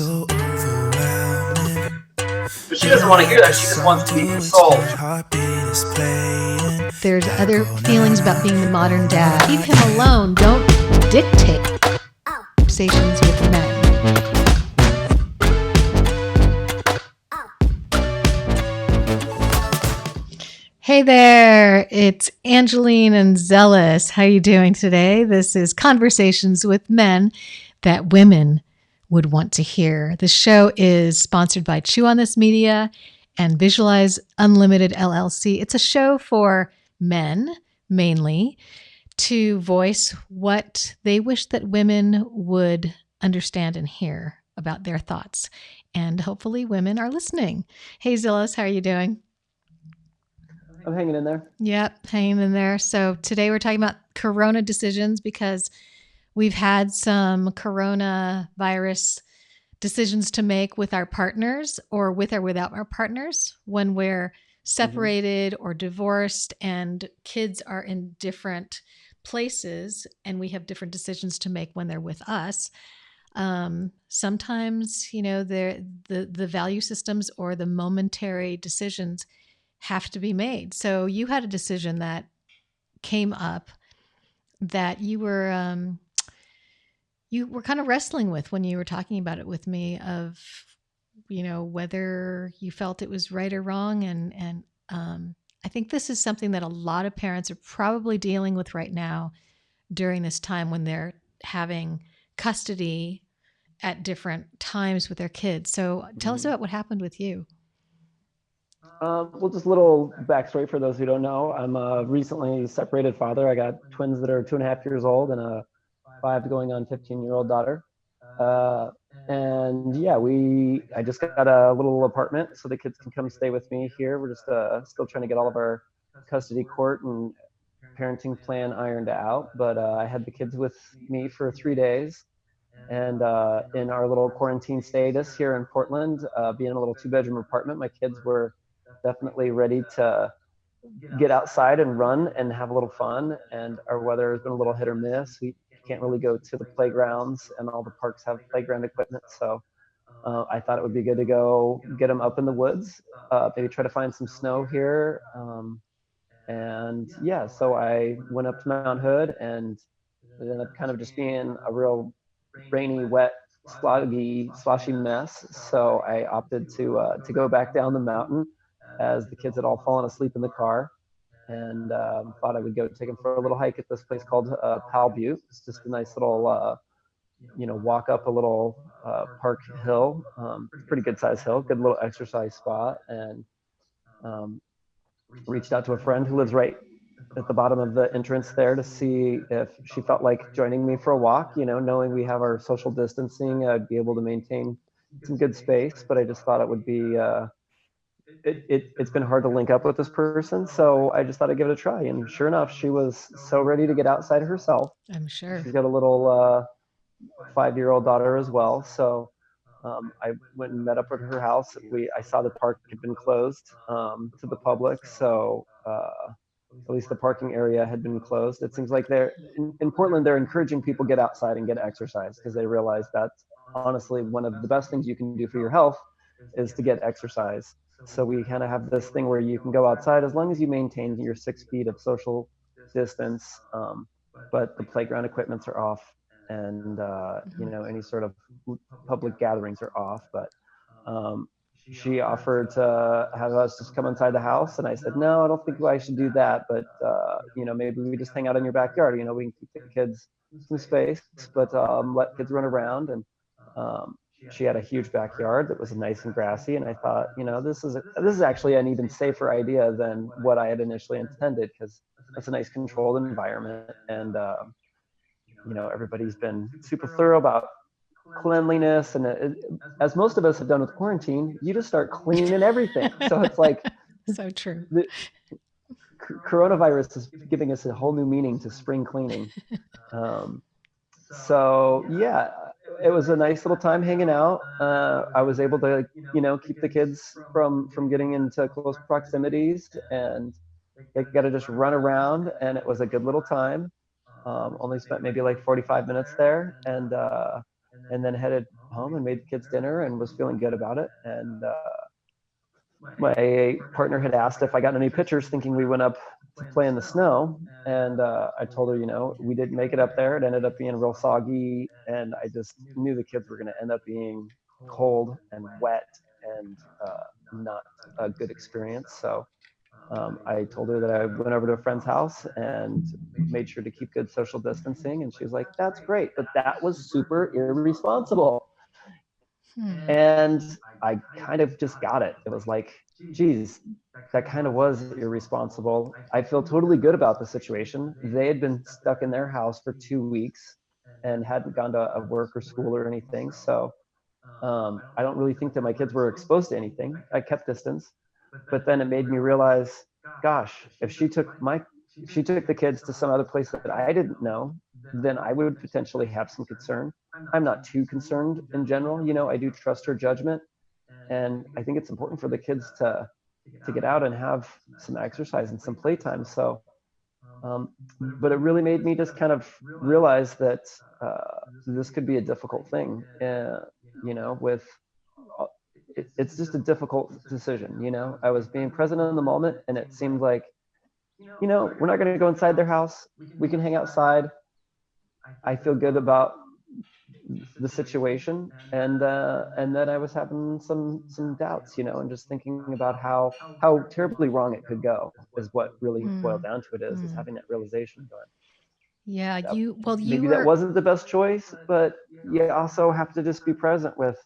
so overwhelming. But she doesn't want to hear that. She just wants to be consoled. There's other feelings about being the modern dad. Leave him alone. Don't dictate. Conversations with men. Hey there, it's Angeline and Zelis. How are you doing today? This is Conversations with Men that women would want to hear. The show is sponsored by Chew on This Media and Visualize Unlimited LLC. It's a show for men, mainly, to voice what they wish that women would understand and hear about their thoughts. And hopefully women are listening. Hey, Zelis, how are you doing? I'm hanging in there. Yep, hanging in there. So today we're talking about corona decisions because we've had some coronavirus decisions to make with our partners or with or without our partners when we're separated or divorced and kids are in different places and we have different decisions to make when they're with us. Sometimes, you know, the value systems or the momentary decisions have to be made. So you had a decision that came up that you were kind of wrestling with when you were talking about it with me of, you know, whether you felt it was right or wrong. And I think this is something that a lot of parents are probably dealing with right now during this time when they're having custody at different times with their kids. So tell us about what happened with you. Well, just a little backstory for those who don't know. I'm a recently separated father. I got twins that are 2.5 years old and a 5 going on 15-year-old daughter. And yeah, I just got a little apartment so the kids can come stay with me here. We're just still trying to get all of our custody court and parenting plan ironed out. But I had the kids with me for 3 days. And in our little quarantine status here in Portland, being in a little 2-bedroom apartment, my kids were definitely ready to get outside and run and have a little fun. And our weather has been a little hit or miss. We can't really go to the playgrounds, and all the parks have playground equipment. So I thought it would be good to go get them up in the woods, maybe try to find some snow here. And yeah, so I went up to Mount Hood, and it ended up kind of just being a real rainy, wet, sloshy mess. So I opted to go back down the mountain as the kids had all fallen asleep in the car, and thought I would go take them for a little hike at this place called Powell Butte. It's just a nice little, walk up a little park hill. Pretty good size hill, good little exercise spot, and reached out to a friend who lives right at the bottom of the entrance there to see if she felt like joining me for a walk, knowing we have our social distancing, I'd be able to maintain some good space, but I just thought it would be, it's been hard to link up with this person. So I just thought I'd give it a try. And sure enough, she was so ready to get outside herself. I'm sure. She's got a little 5-year-old daughter as well. So I went and met up at her house. I saw the park had been closed to the public. So at least the parking area had been closed. It seems like they're in Portland, they're encouraging people to get outside and get exercise because they realize that's honestly one of the best things you can do for your health is to get exercise. So we kind of have this thing where you can go outside as long as you maintain your 6 feet of social distance, but the playground equipments are off, and any sort of public gatherings are off. But she offered to have us just come inside the house, and I said, no, I don't think I should do that, but maybe we just hang out in your backyard. We can keep the kids some space, but let kids run around. And she had a huge backyard that was nice and grassy, and I thought, this is actually an even safer idea than what I had initially intended, because that's a nice controlled environment, and everybody's been super thorough about cleanliness, and as most of us have done with quarantine, you just start cleaning everything. So it's like so true. The coronavirus is giving us a whole new meaning to spring cleaning. So yeah, it was a nice little time hanging out. I was able to keep the kids from getting into close proximities, and they got to just run around, and it was a good little time. Only spent maybe like 45 minutes there, and then headed home and made the kids dinner and was feeling good about it. And my partner had asked if I got any pictures, thinking we went up to play in the snow. And I told her, we didn't make it up there. It ended up being real soggy. And I just knew the kids were going to end up being cold and wet and not a good experience. So I told her that I went over to a friend's house and made sure to keep good social distancing. And she was like, that's great. But that was super irresponsible. And I kind of just got it. It was like, geez, that kind of was irresponsible. I feel totally good about the situation. They had been stuck in their house for 2 weeks and hadn't gone to a work or school or anything. So I don't really think that my kids were exposed to anything. I kept distance. But then it made me realize, gosh, if she took the kids to some other place that I didn't know, then I would potentially have some concern. I'm not too concerned in general. I do trust her judgment. And I think it's important for the kids to get out and have some exercise and some playtime. So, but it really made me just kind of realize that this could be a difficult thing, with it's just a difficult decision. I was being present in the moment, and it seemed like, we're not going to go inside their house. We can hang outside. I feel good about the situation, and then I was having some doubts, and just thinking about how terribly wrong it could go is what really boiled down to it is having that realization going. Yeah, you Maybe that were, wasn't the best choice, but you also have to just be present with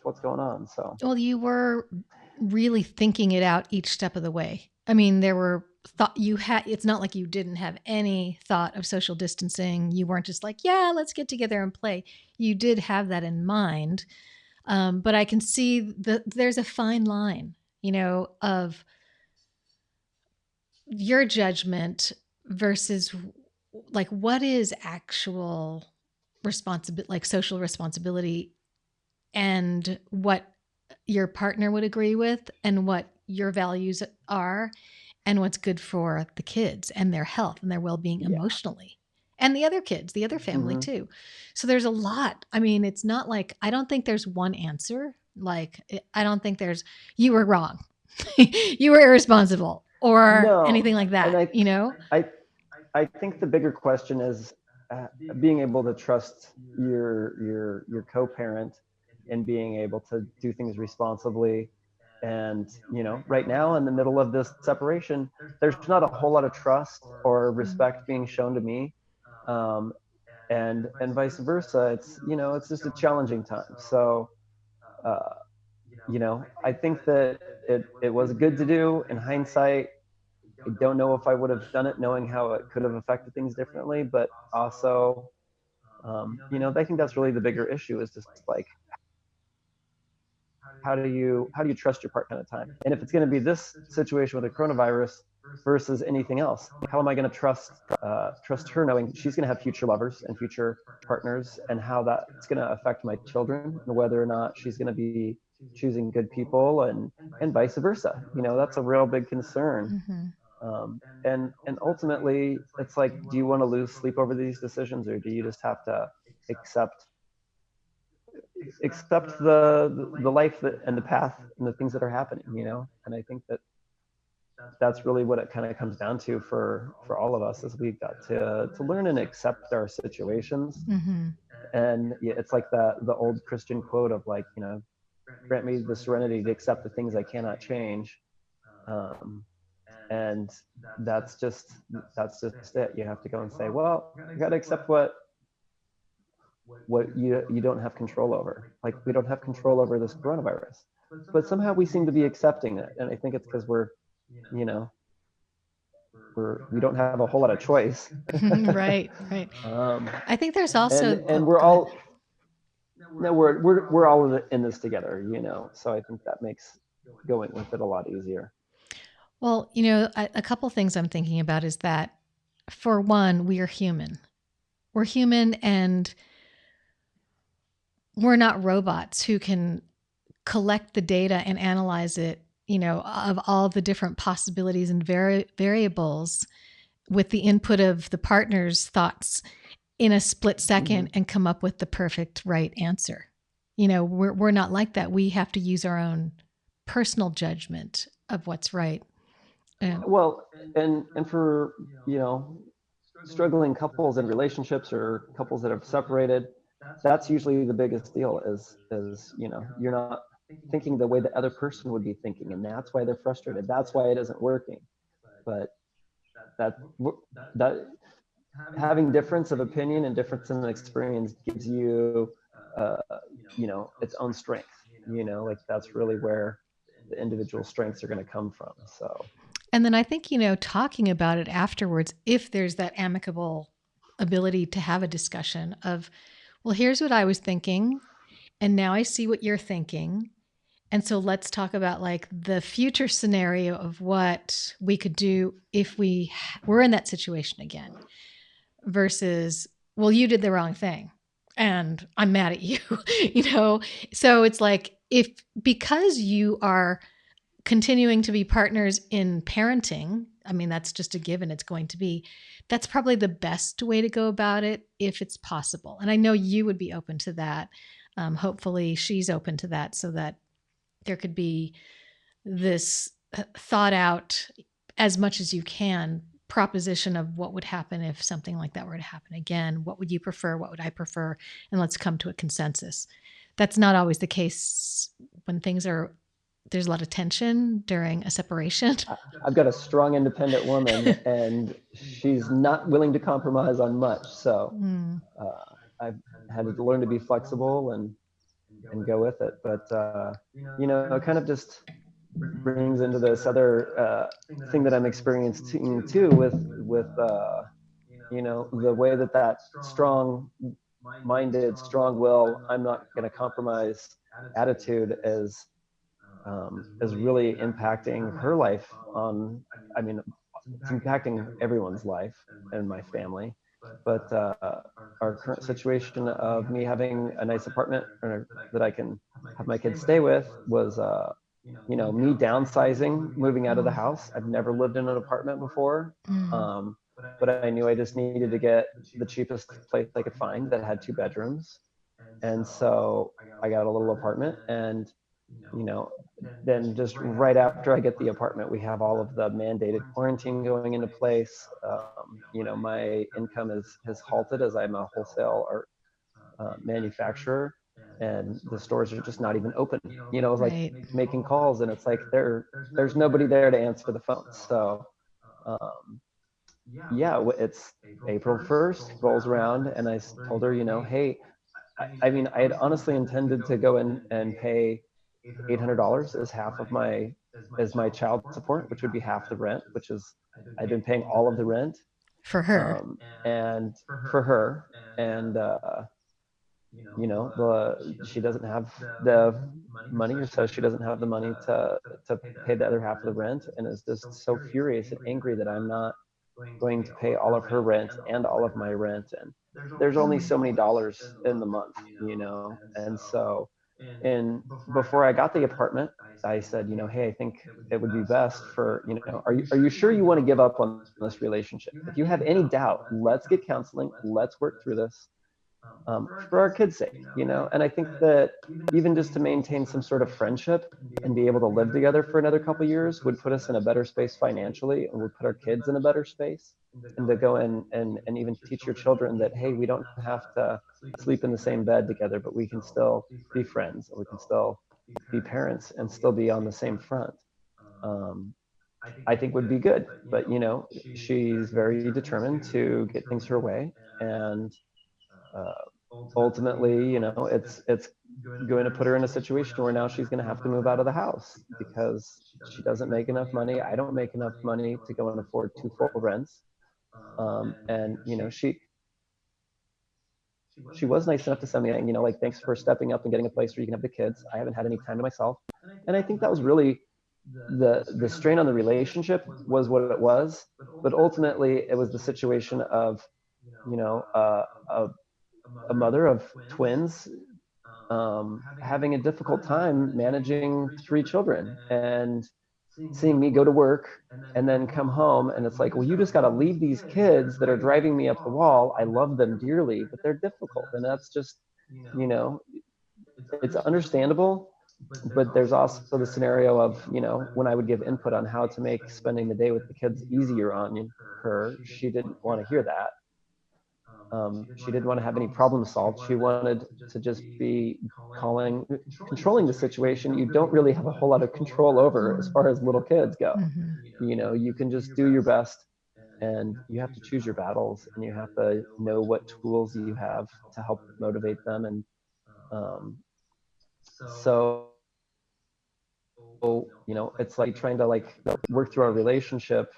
what's going on. So you were really thinking it out each step of the way. I mean, there were it's not like you didn't have any thought of social distancing. You weren't just like, yeah, let's get together and play. You did have that in mind. But I can see there's a fine line, of your judgment versus like what is actual responsibility, like social responsibility, and what your partner would agree with, and what your values are, and what's good for the kids and their health and their well-being emotionally, and the other kids, the other family too. So there's a lot. I mean, it's not like, I don't think there's one answer. Like, I don't think there's, you were wrong, you were irresponsible, or anything like that. And I think the bigger question is being able to trust your co-parent and being able to do things responsibly. And right now, in the middle of this separation, there's not a whole lot of trust or respect being shown to me, and vice versa. It's just a challenging time. So I think that it was good to do. In hindsight, I don't know if I would have done it knowing how it could have affected things differently, but also, I think that's really the bigger issue, is just like, how do you trust your partner at a time? And if it's going to be this situation with the coronavirus versus anything else, how am I going to trust her, knowing she's going to have future lovers and future partners, and how that's going to affect my children, and whether or not she's going to be choosing good people, and vice versa. That's a real big concern. And ultimately, it's like, do you want to lose sleep over these decisions, or do you just have to accept the life and the path and the things that are happening? And I think that's really what it kind of comes down to for all of us, is we've got to learn and accept our situations. And it's like the old Christian quote of like, grant me the serenity to accept the things I cannot change. And that's just it. You have to go and say, well, you got to accept what you don't have control over. Like, we don't have control over this coronavirus, but somehow we seem to be accepting it. And I think it's because we don't have a whole lot of choice. Right. I think there's also, and we're all, no, we're all in this together, so I think that makes going with it a lot easier. Well, a couple things I'm thinking about is that, for one, we are human. We're human, and we're not robots who can collect the data and analyze it, of all the different possibilities and variables with the input of the partner's thoughts in a split second and come up with the perfect right answer. We're not like that. We have to use our own personal judgment of what's right. Well, and for, you know, struggling couples and relationships or couples that have separated, that's usually the biggest deal is, you know, you're not thinking the way the other person would be thinking, and that's why they're frustrated. That's why it isn't working. But that that having difference of opinion and difference in experience gives you, uh, you know, its own strength. You know, like that's really where the individual strengths are going to come from. So And then I think, talking about it afterwards, if there's that amicable ability to have a discussion of, well, here's what I was thinking, and now I see what you're thinking. And so let's talk about like the future scenario of what we could do if we were in that situation again versus, well, you did the wrong thing and I'm mad at you, So it's like, because you are continuing to be partners in parenting, I mean, that's just a given. It's going to be, that's probably the best way to go about it if it's possible. And I know you would be open to that. Hopefully she's open to that so that there could be this thought out as much as you can proposition of what would happen if something like that were to happen again. What would you prefer? What would I prefer? And let's come to a consensus. That's not always the case when there's a lot of tension during a separation. I've got a strong, independent woman, and she's not willing to compromise on much. So I've had to learn to be flexible and go with it. But you know, it kind of just brings into this other thing that I'm experiencing too with you know, the way that strong minded, strong will, I'm not going to compromise attitude is really impacting her life on, I mean, it's impacting everyone's life and my family. But our current situation of me having a nice apartment that I can have my kids stay with was, you know, me downsizing, moving out of the house. I've never lived in an apartment before. But I knew I just needed to get the cheapest place I could find that had 2 bedrooms. And so I got a little apartment, and you know, then just right after I get the apartment, we have all of the mandated quarantine going into place. You know, my income has halted as I'm a wholesale art manufacturer, and the stores are just not even open. You know, it's like Right. making calls, and it's like there's nobody there to answer the phone. So um, yeah, it's April 1st rolls around, and I told her, you know, hey, I mean, I had honestly intended to go in and pay $800 as half of my child support, which would be half the rent, which is I've been paying all of the rent, For her. and for her, and you know, she doesn't have the money, or so she doesn't have the money to pay the other half of the rent, and is just so furious and angry that I'm not going to pay all of her rent and all of my rent, and there's only so many dollars in the month, you know. And so, and before I got the apartment, I said, you know, hey, I think it would be best for, you know, are you sure you want to give up on this relationship? If you have any doubt, let's get counseling, let's work through this, for our kids' sake, you know. And I think that even just to maintain some sort of friendship and be able to live together for another couple of years would put us in a better space financially, and would put our kids in a better space. And to go in and even teach your children that, hey, we don't have to sleep in the same bed together, but we can still be friends, and we can still be parents and still be on the same front. Um, I think would be good. But you know, she's very determined to get things her way, and uh, ultimately, you know, it's going to put her in a situation where now she's going to have to move out of the house because she doesn't make enough money. I don't make enough money to go and afford 2 full rents. And you know, she was nice enough to send me, you know, like, thanks for stepping up and getting a place where you can have the kids. I haven't had any time to myself, and I think that was really the strain on the relationship was what it was. But ultimately, it was the situation of, you know, a mother of twins, having a difficult time managing 3 children, and seeing me go to work and then come home, and it's like, well, you just got to leave these kids that are driving me up the wall. I love them dearly, but they're difficult, and that's just, you know, it's understandable. But there's also the scenario of, when I would give input on how to make spending the day with the kids easier on her, she didn't want to hear that. She didn't want to have any problem solved. She wanted to just be controlling the situation you don't really have a whole lot of control over as far as little kids go. Mm-hmm. You can just do your best, and you have to choose your battles, and you have to know what tools you have to help motivate them. And so, it's like trying to like work through our relationship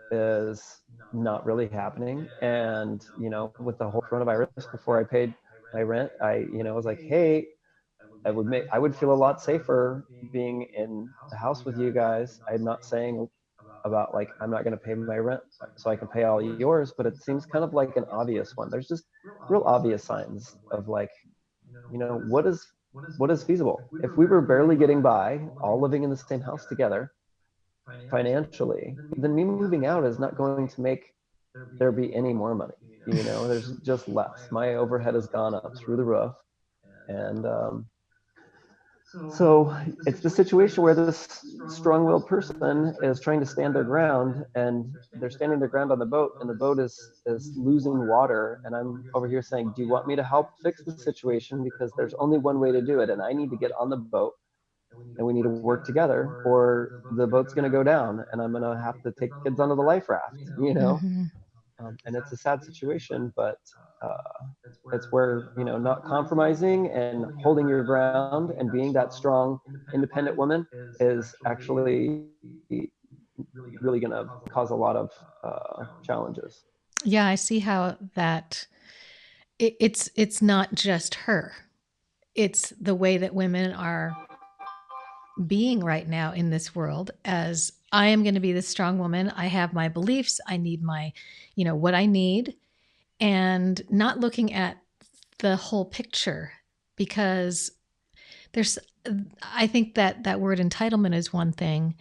is not really happening. And, with the whole coronavirus, before I paid my rent, I, was like, hey, I would feel a lot safer being in the house with you guys. I'm not saying about like, I'm not going to pay my rent so I can pay all yours, but it seems kind of like an obvious one. There's just real obvious signs of like, what is feasible. If we were barely getting by, all living in the same house together financially, then me moving out is not going to make there be any more money. There's just less. My overhead has gone up through the roof. And so it's the situation where this strong-willed person is trying to stand their ground, and they're standing their ground on the boat, and the boat is losing water. And I'm over here saying, do you want me to help fix the situation? Because there's only one way to do it, and I need to get on the boat, and we need to work together, or the boat's going to go down, and I'm going to have to take kids onto the life raft. Mm-hmm. And it's a sad situation, but it's where, not compromising and holding your ground and being that strong, independent woman is actually really going to cause a lot of challenges. Yeah, I see how that it's not just her. It's the way that women are being right now in this world. As I am going to be this strong woman, I have my beliefs, I need my, what I need, and not looking at the whole picture. Because there's I think that word entitlement is one thing,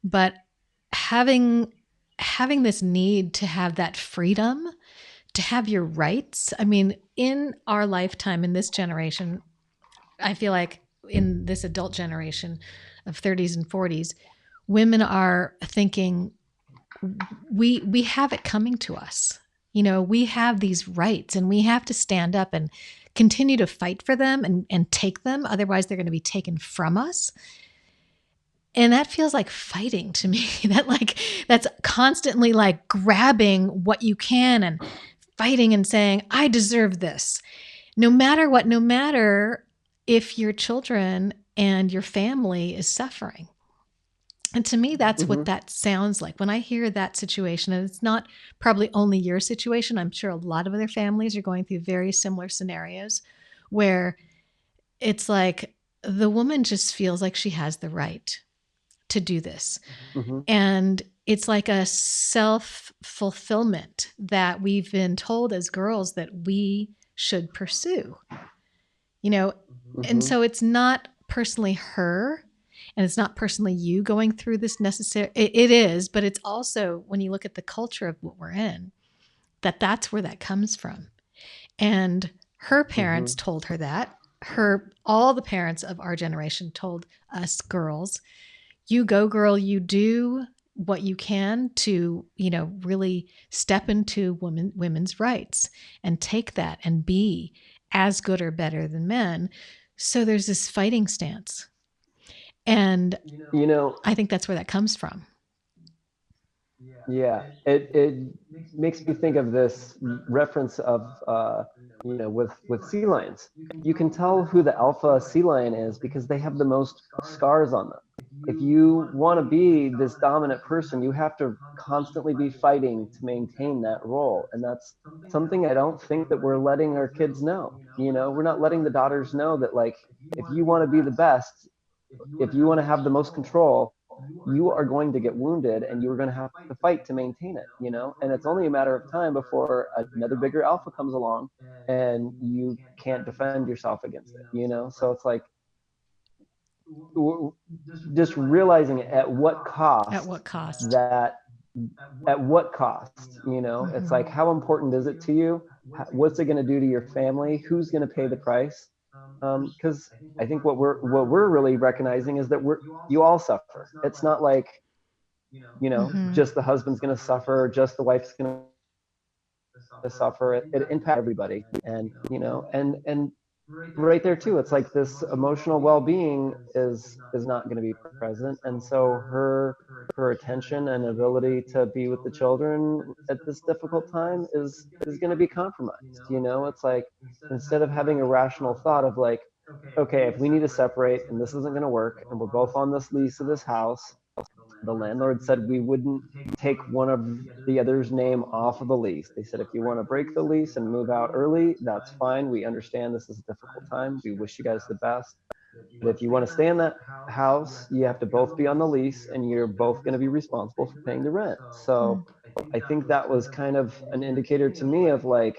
but having this need to have that freedom, to have your rights. I mean, in our lifetime, in this generation, I feel like in this adult generation of 30s and 40s, women are thinking we have it coming to us. We have these rights, and we have to stand up and continue to fight for them and take them. Otherwise, they're going to be taken from us. And that feels like fighting to me. That's constantly like grabbing what you can and fighting and saying, I deserve this. No matter what, no matter if your children and your family is suffering. And to me, that's what that sounds like. When I hear that situation, and it's not probably only your situation, I'm sure a lot of other families are going through very similar scenarios where it's like the woman just feels like she has the right to do this. Mm-hmm. And it's like a self-fulfillment that we've been told as girls that we should pursue. And so it's not personally her, and it's not personally you going through this necessary. It is, but it's also, when you look at the culture of what we're in, that's where that comes from. And her parents told her that. All the parents of our generation told us girls, you go, girl, you do what you can to, really step into women's rights and take that and be as good or better than men. So there's this fighting stance. And, I think that's where that comes from. Yeah, it makes me think of this reference of, with sea lions. You can tell who the alpha sea lion is because they have the most scars on them. If you want to be this dominant person, you have to constantly be fighting to maintain that role. And that's something I don't think that we're letting our kids know. We're not letting the daughters know that, like, if you want to be the best, if you want to have the most control, you are going to get wounded, and you're going to have to fight to maintain it, and it's only a matter of time before another bigger alpha comes along and you can't defend yourself against it, so it's like, just realizing at what At cost what cost? that at what cost, it's Hmm. like, how important is it to you? What's it going to do to your family? Who's going to pay the price? Because I think what we're really recognizing is that you all suffer. It's not like, Hmm. just the husband's going to suffer, just the wife's going to suffer. It impacts everybody. And right there too, it's like this emotional well-being is not going to be present, and so her attention and ability to be with the children at this difficult time is going to be compromised. It's like, instead of having a rational thought of like, okay, if we need to separate and this isn't going to work and we're both on this lease of this house, the landlord said we wouldn't take one of the other's name off of the lease. They said, if you want to break the lease and move out early, that's fine. We understand this is a difficult time. We wish you guys the best. But if you want to stay in that house, you have to both be on the lease and you're both going to be responsible for paying the rent. So I think that was kind of an indicator to me of like,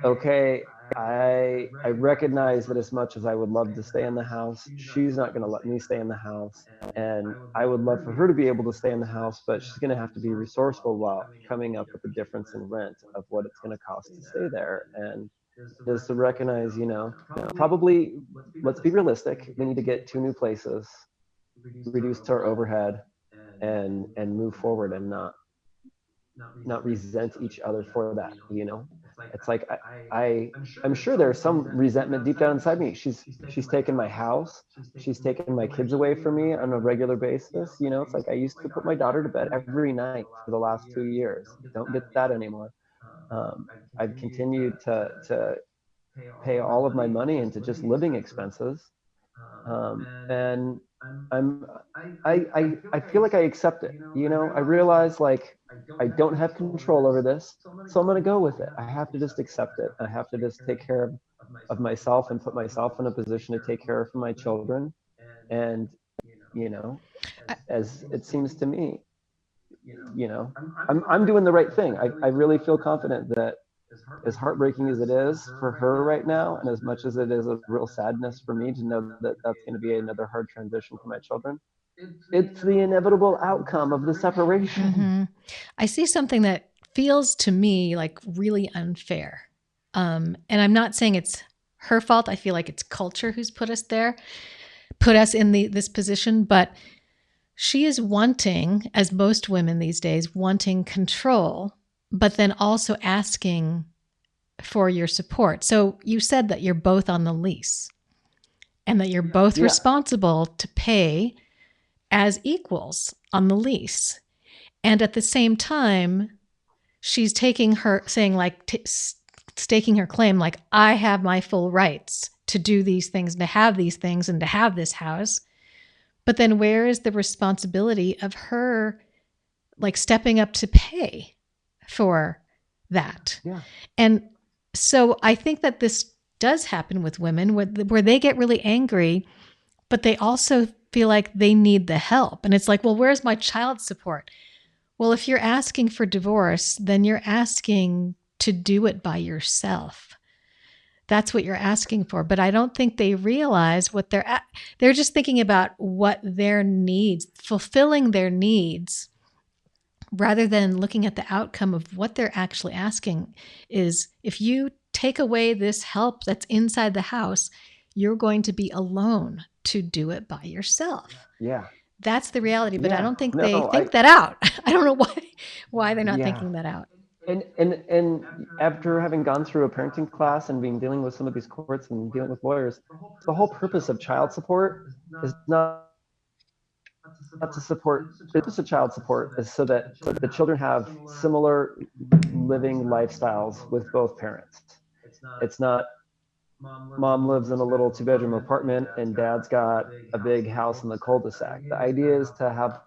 okay, I recognize that as much as I would love to stay in the house, she's not going to let me stay in the house. And I would love for her to be able to stay in the house, but she's going to have to be resourceful while coming up with the difference in rent of what it's going to cost to stay there. And just to recognize, probably, let's be realistic. We need to get two new places, reduce our overhead, and move forward, and not resent each other for that. It's like, I'm sure there's some resentment deep down inside me. She's taken my house, she's taken my kids away from me on a regular basis. It's like, I used to put my daughter to bed every night for the last 2 years. Don't get that anymore. I've continued to pay all of my money into just living expenses. And I'm I feel like I accept it. I realize, like, I don't have control over this, so I'm gonna go with it. I have to just accept it. I have to just take care of myself and put myself in a position to take care of my children. And you know, I, as it seems to me, I'm doing the right thing. I really feel confident that, as heartbreaking as it is for her right now, and as much as it is a real sadness for me to know that that's going to be another hard transition for my children, it's the inevitable outcome of the separation. hmm I see something that feels to me like really unfair. And I'm not saying it's her fault. I feel like it's culture who's put us there, put us in this position. But she is wanting, as most women these days, wanting control, but then also asking for your support. So you said that you're both on the lease and that you're both Yeah, responsible to pay as equals on the lease. And at the same time, she's taking her, saying like, staking her claim, like, I have my full rights to do these things, to have these things, and to have this house. But then where is the responsibility of her, like, stepping up to pay for that? yeah, And so I think that this does happen with women where they get really angry, but they also feel like they need the help. And it's like, well, where's my child support? Well, if you're asking for divorce, then you're asking to do it by yourself. That's what you're asking for. But I don't think they realize what they're just thinking about what their needs, fulfilling their needs, rather than looking at the outcome of what they're actually asking is, if you take away this help that's inside the house, you're going to be alone to do it by yourself. yeah, That's the reality, but I yeah. don't think No, they think that out. I don't know why they're not yeah. thinking that out. And after having gone through a parenting class and being dealing with some of these courts and dealing with lawyers, the whole purpose of child support is not to support. The purpose of child support is so that the children have similar living lifestyles with both parents. It's not, mom lives in a little two-bedroom apartment and dad's got a big house in the cul-de-sac. The idea is to have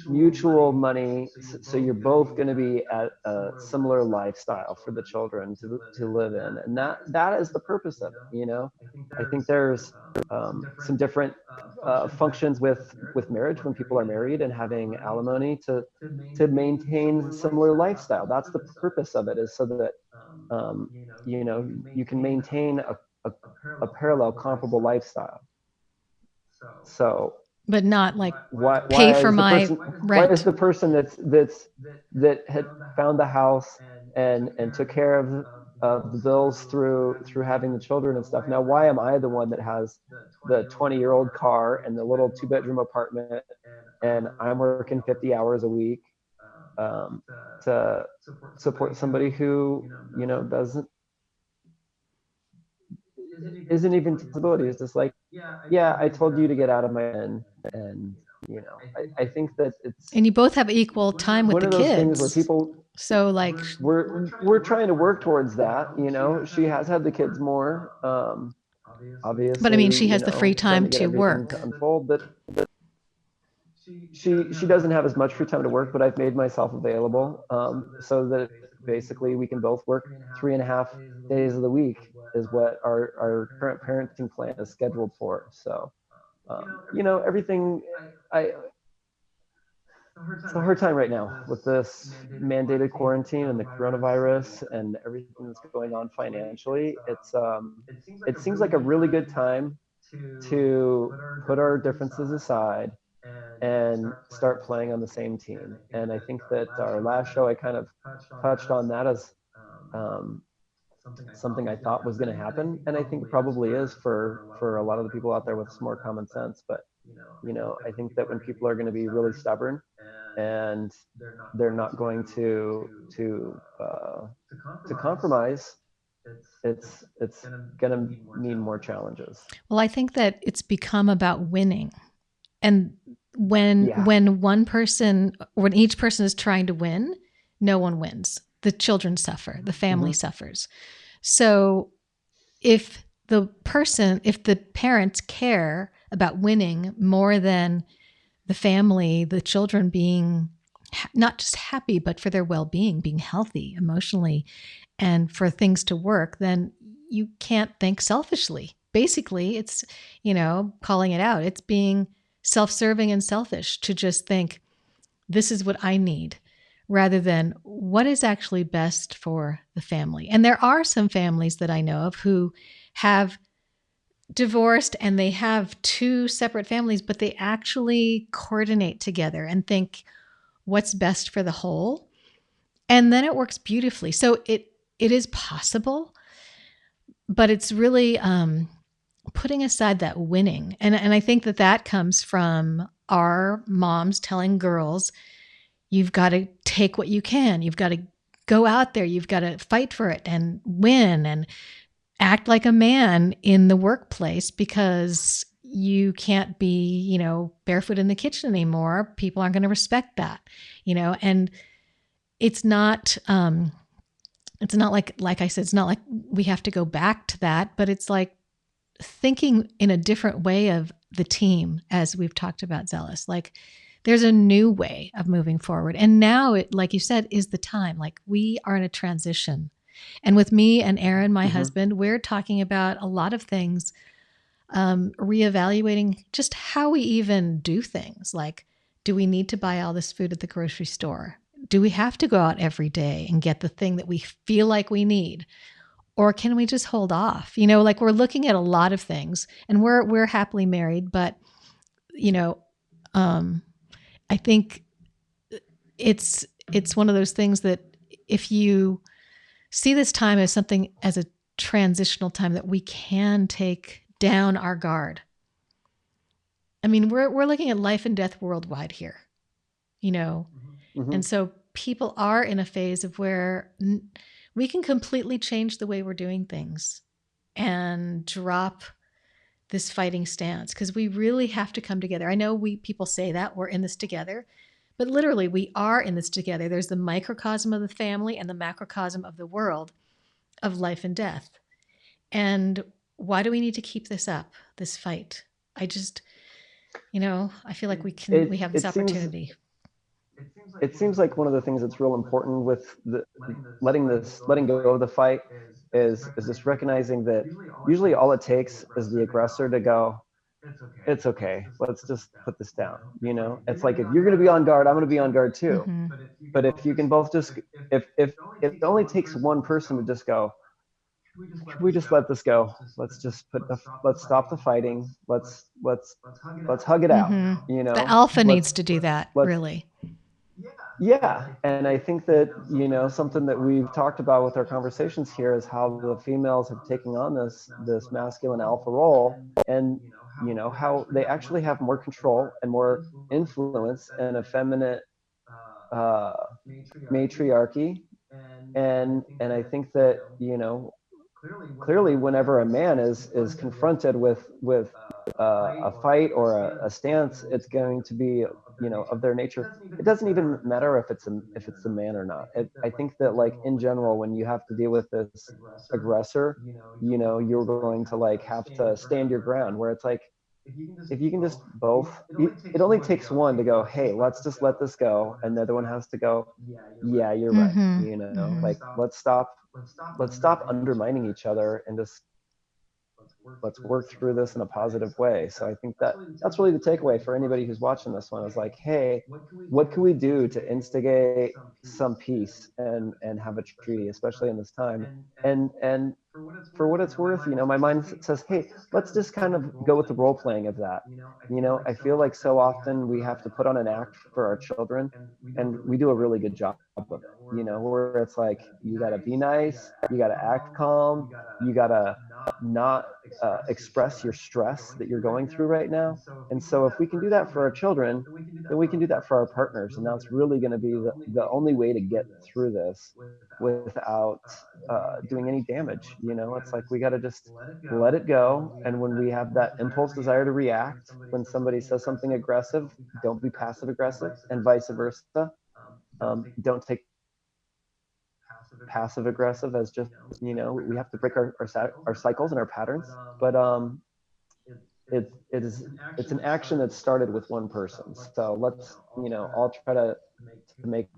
mutual money, so you're both going to be at a similar lifestyle for the children to live in, and that is the purpose of it. I think there's some different functions with marriage when people are married and having alimony to maintain similar lifestyle. That's the purpose of it, is so that you can maintain a parallel, comparable lifestyle. So But not like pay why for is the my person rent. that had found the house and took care of the bills through having the children and stuff, now why am I the one that has the 20-year-old car and the little 2-bedroom apartment, and I'm working 50 hours a week, to support somebody who doesn't isn't even possibility. It's just like, yeah, I told you to get out of my head. And I think that it's And you both have equal time with one the of those things where kids. people, So like, we're trying to work towards that. She has had the kids more, but I obviously, mean, she has the free trying time to get to everything work. to unfold, but she doesn't have as much free time to work, but I've made myself available, so that basically we can both work 3.5 days of the week is what our current parenting plan is scheduled for. So everything. I It's a hard time right now with this mandated quarantine and the coronavirus and everything that's going on financially. It seems like a really good time to put our differences aside and start playing on the same team. And I think that our last show, I kind of touched on that as, um, something I thought was going to happen, and I think it probably is for a lot of the people out there with some more common sense. But I think that when people are going to be really stubborn and they're not going to compromise, it's going to mean more challenges. Well, I think that it's become about winning. And when Yeah. when each person is trying to win, no one wins. The children suffer, the family suffers. So if the parents care about winning more than the family, the children being not just happy, but for their well-being, being healthy emotionally, and for things to work, then you can't think selfishly. Basically, it's, calling it out. It's being self-serving and selfish to just think, this is what I need, rather than what is actually best for the family. And there are some families that I know of who have divorced and they have two separate families, but they actually coordinate together and think what's best for the whole. And then it works beautifully. So it is possible, but it's really putting aside that winning. And I think that comes from our moms telling girls, you've got to take what you can. You've got to go out there. You've got to fight for it and win and act like a man in the workplace, because you can't be, barefoot in the kitchen anymore. People aren't going to respect that, and it's not like I said, it's not like we have to go back to that, but it's like thinking in a different way of the team, as we've talked about, Zelis. Like, there's a new way of moving forward. And now it, like you said, is the time. Like, we are in a transition. And with me and Aaron, my husband, we're talking about a lot of things, reevaluating just how we even do things. Like, do we need to buy all this food at the grocery store? Do we have to go out every day and get the thing that we feel like we need? Or can we just hold off? Like, we're looking at a lot of things, and we're happily married, but I think it's one of those things that if you see this time as something, as a transitional time, that we can take down our guard. I mean, we're looking at life and death worldwide here, and so people are in a phase of where we can completely change the way we're doing things and drop this fighting stance, because we really have to come together. I know people say that we're in this together, but literally we are in this together. There's the microcosm of the family and the macrocosm of the world, of life and death. And why do we need to keep this up, this fight? I just, I feel like we have this opportunity. It seems like one of the things that's real important with letting go of the fight is just recognizing that usually all it takes is the aggressor to go, it's okay, let's just put this down. It's like, if you're going to be on guard, I'm going to be on guard too. But if you can both just, if it only takes one person to just go, can we just let this go? Let's stop the fighting. Let's hug it out. Mm-hmm. You The know, alpha needs to do that, let's really. yeah. And I think that, something that we've talked about with our conversations here is how the females have taken on this masculine alpha role, and how they actually have more control and more influence and effeminate uh, matriarchy. And I think that, clearly whenever a man is confronted with a fight or a stance, it's going to be, of their nature. It doesn't even matter if it's a man or not. I think that, like, in general, when you have to deal with this aggressor, you're going to, like, have to stand your ground, where it's like, if you can just both, it only takes one to go, hey, let's just let this go, and the other one has to go, yeah, you're right. Mm-hmm. Mm-hmm. Like, let's stop undermining each other, and just let's work through this in a positive way. So I think that that's really the takeaway for anybody who's watching this one, is like, hey, what can we do to instigate some peace and have a treaty, especially in this time? And for what it's worth, my mind says, hey, let's just kind of go with the role playing of that. I feel like so often we have to put on an act for our children, and we do a really good job of it. Where it's like, you got to be nice, you got to act calm, you got to not express your stress that you're going through right now. And so if we can do that for our children, then we can do that for our partners. And that's really going to be the only way to get through this without doing any damage. It's like, we got to just let it go. And when we have that impulse desire to react, when somebody says something aggressive, don't be passive aggressive, and vice versa. Don't take passive aggressive as just, we have to break our cycles and our patterns. But it's an action that started with one person. So let's, all try to make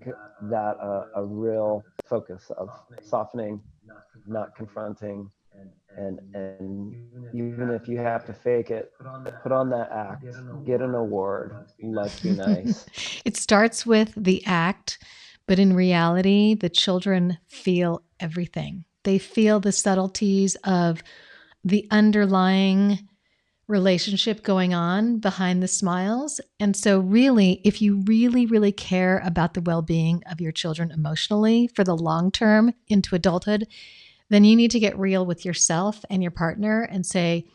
that a real focus of softening, not confronting, and even if you have to fake it, put on that act, get an award, let's be nice. It starts with the act, but in reality, the children feel everything. They feel the subtleties of the underlying relationship going on behind the smiles. And so, really, if you really, really care about the well being of your children emotionally for the long term into adulthood, then you need to get real with yourself and your partner and say,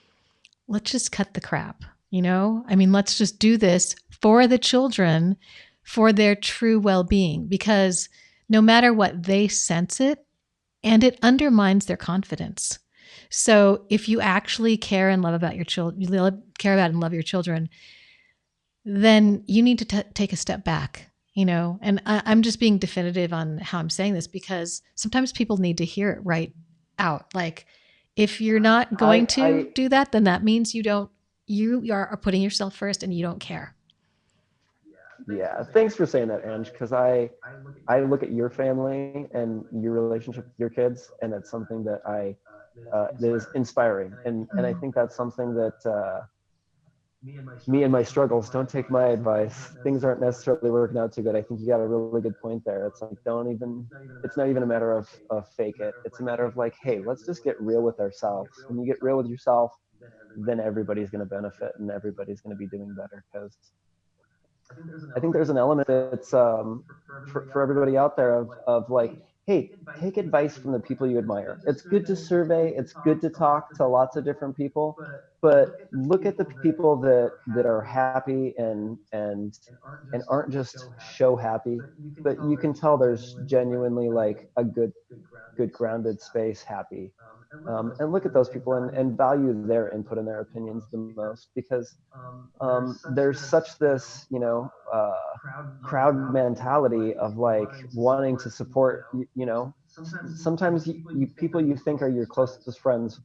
let's just cut the crap. I mean, let's just do this for the children, for their true well being, because no matter what, they sense it and it undermines their confidence. So if you actually care and love about your children, you care about and love your children, then you need to take a step back, and I'm just being definitive on how I'm saying this, because sometimes people need to hear it right out. Like, if you're not going to do that, then that means you are putting yourself first and you don't care. Yeah, thanks for saying that, Ange, because I look at your family and your relationship with your kids, and it's something that that is inspiring, and I think that's something that me and my struggles, don't take my advice. Things aren't necessarily working out too good. I think you got a really good point there. It's like, it's not even a matter of fake it. It's a matter of, like, hey, let's just get real with ourselves. When you get real with yourself, then everybody's going to benefit and everybody's going to be doing better. Because I think there's an element that's for everybody out there of like, hey, take advice from the people you admire. It's good to survey. It's good to talk to lots of different people, but look at the people that are happy and aren't just show happy, but you can tell there's genuinely, like, a good grounded space happy. And look at those people and value their input and their opinions the most, because there's such this, crowd mentality of, like, wanting to support, sometimes people you think are your closest friends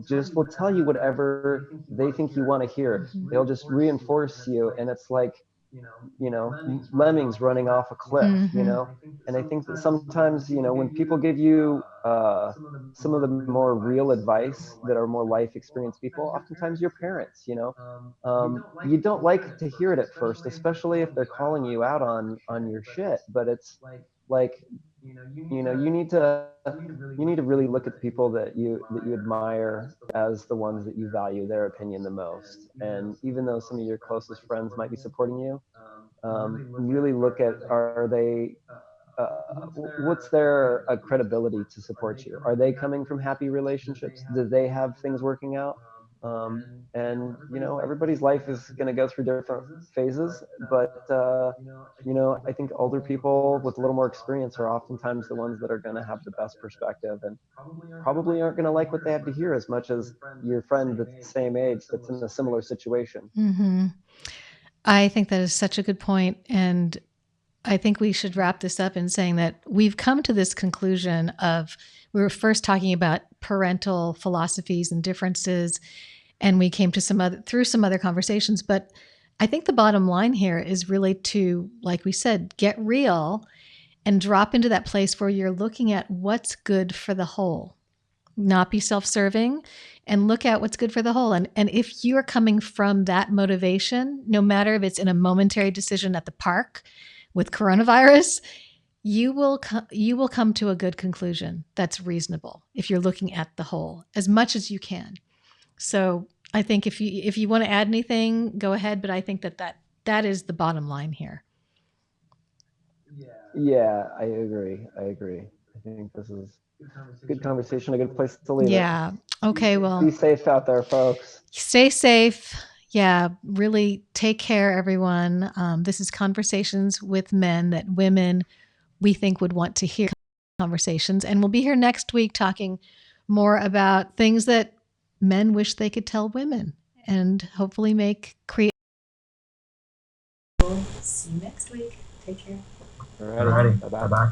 just will tell you whatever they think you want to hear. They'll just reinforce you, and it's like, lemmings running off a cliff. Mm-hmm. And I think that sometimes, when people give you some of the more real advice that are more life experience people, oftentimes your parents, you don't like to hear it at first, especially if they're calling you out on your shit. But it's like, You need to really look at the people that you admire as the ones that you value their opinion the most. And even though some of your closest friends might be supporting you, really look at, are they what's their credibility to support you? Are they coming from happy relationships? Do they have things working out? And everybody's life is going to go through different phases, but I think older people with a little more experience are oftentimes the ones that are going to have the best perspective, and probably aren't going to like what they have to hear as much as your friend that's the same age that's in a similar situation. Mm-hmm. I think that is such a good point. And I think we should wrap this up in saying that we've come to this conclusion of, we were first talking about parental philosophies and differences, and we came to through some other conversations. But I think the bottom line here is really to, like we said, get real and drop into that place where you're looking at what's good for the whole, not be self-serving, and look at what's good for the whole. And if you're coming from that motivation, no matter if it's in a momentary decision at the park with coronavirus, you will come to a good conclusion that's reasonable if you're looking at the whole as much as you can. So I think if you want to add anything, go ahead. But I think that is the bottom line here. Yeah, I agree. I think this is a good conversation, a good place to leave it. Yeah. Okay. Well, Be safe out there, folks. Stay safe. Yeah. Really take care, everyone. This is Conversations with Men that women, we think, would want to hear conversations. And we'll be here next week talking more about things that men wish they could tell women, and hopefully create. See you next week. Take care. Alrighty. Bye-bye.